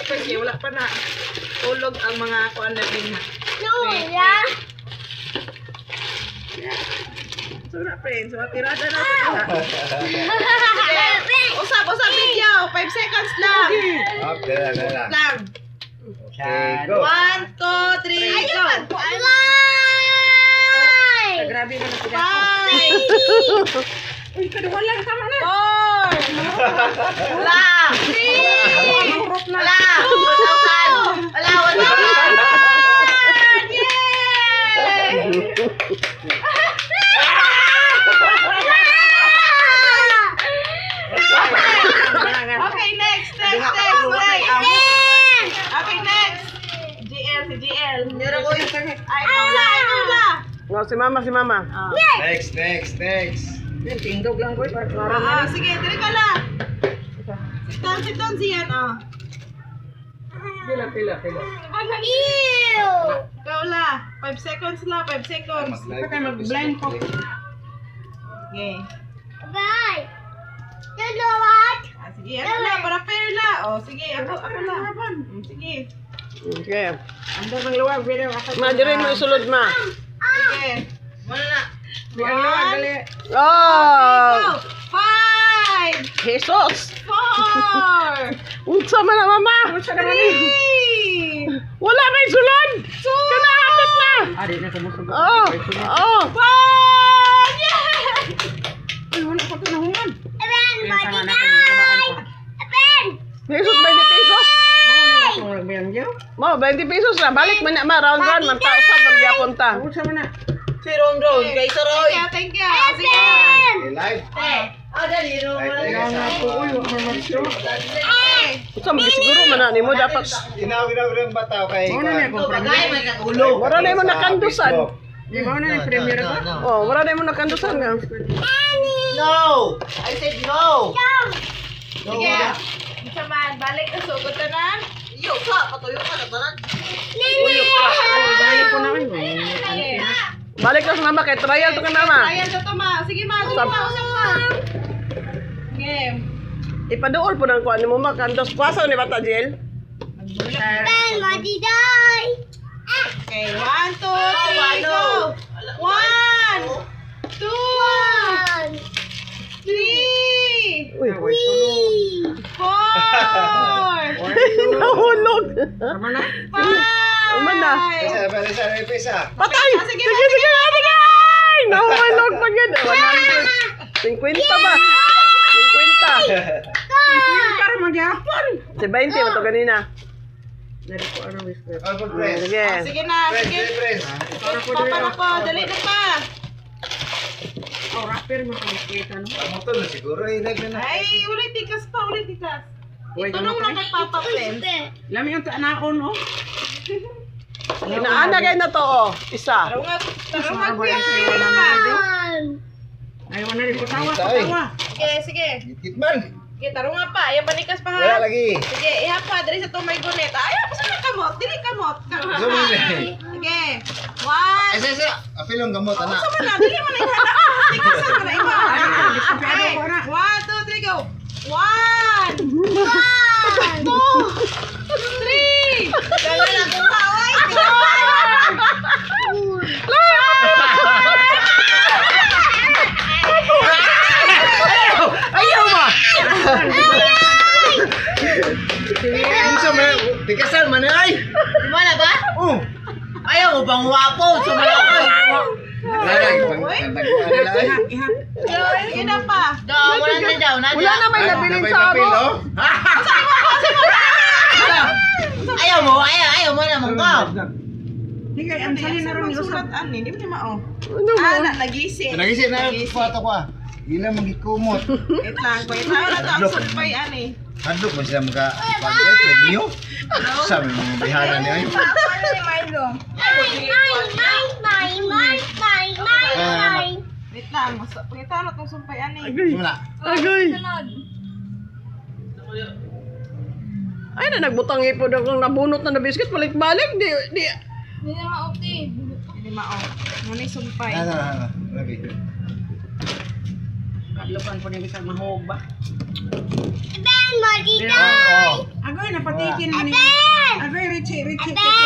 Kasi wala pa na tulog ang mga kuan na din ha. No, yeah. So na friends, so tirada na sila. Usap video, 5 seconds lang. Up, dala. Lang. Okay, go. 1, 2, 3, go. Grabe na na sila. 5. Uy, kadwa lang tama na. 4. Wala. 3. Wala. 1,000. Wala, 1,000. Yay! Okay, next. Okay, next. GL, si GL. Ay, ikaw la. No, si mama. Next. Tindog lang ko. Sige, dali ka la. Si Ton, siyan, Pila. Ikaw la. 5 seconds la, 5 seconds. Mag-blind po. Okay. Bye. You know what? Sige, ako la, para fair la. Sige, ako la. Sige. Okay. Andar ng luwag, pero ako. Ma, dirin mo isulod, ma. Sige. Wala na. Ang luwag, dali. Go. Oh! 5, Jesus! 4, Unsa man na, mama? 3, Wala may sulod! Kanahapit na! Adi na sumusubok. Oh! 1, yeah! Ay, wala pa ito nahungan. Evan, body night. Evan. Jesus, 20 pesos? Mo, 20 pesos na. Balik man na, ma. Round, man. Pausap, mag-yapon ta. Si Ron, kay Saroy. Thank you. Sige. Okay, live. Dali, Ron. Unsa, siguro man na. Nimo dapat. Ginaw ng bataw kay... Wala na mo nakandusan. Di ba na yung premier ko? Oh, wala na mo nakandusan nga. No! I said no! Sige. Saman, balik na sugod ka na. Iyo ka, patuyo ka na tanan. Balik na sa mama kay trial to ka mama. Ayan sa to ma. Sige ma, usap pa. Game. Ipaduol po ng kuan mo makandos. Kwasa ni bata Jill. Evan, body night. Okay, 1, 2, 3, go. 1, 2, 3, Uy, 4, nahulog. 5. Aman na. Pesa. Patay! Sige, Sige! Nahulog pa yun. 100. 50 ba? 50. Para magyapon. Si 20 mo to kanina. Alpha press. Sige. Sige na, Press, sige. press. Papa na po, dali na pa. Motor na siguro. Live na na. Ay, ulit tikas pa, ulit tikas. Ito nung kay Papa Friends. Lami yung taanaon, oh. Inaana kayo na to, oh. Isa. Tarungat kuya. Dali pa. Sige, sige. Git man. Sige, tarungat pa. Ayan, panikas pa Wala ha. lagi. Sige, ihap pa. Dali sa tumay guneta. Ay, pa sa kamot. Dili kamot. Gusto mo na. Sige. Ay, 1. sa. Apilong gamot, anak. Gusto mo na. Dili mo na ihanap. Tikasan mo na iba. Okay. 1, 2, 3, go. 1, 2, 3. Kaya lang kung haway. Ayaw mo! Gusto mo na. Tikasan man ay. Gimana ba? Oh. Ayaw mo bang wapo? Sumalakay. Sige na pa. Wala na may nabilin sa abo. Ayaw mo naman ka. Hindi ang sali na rin yung sulat ani, hindi mo na mao. Ano mo? Nagising. Nagising na yung pato ko. Ila magikumot. Wait lang, na to ang sulpay ani. Hadlok mo siya mga pag-e, niyo. Sabi mo mga bihanan niya. Wait lang, pakita na tong sulpay ani. Wala. Agay. Ay na nagbutang ipod akong nabunot na biscuit balik-balik di Hindi mao. Ngunit sulpay. Lagi. Adlokan po niya bisag mahog ba? Ben, mo di Oo. day. Agoy, napatikin mo niya. Ben! Agoy, Richie. Ben!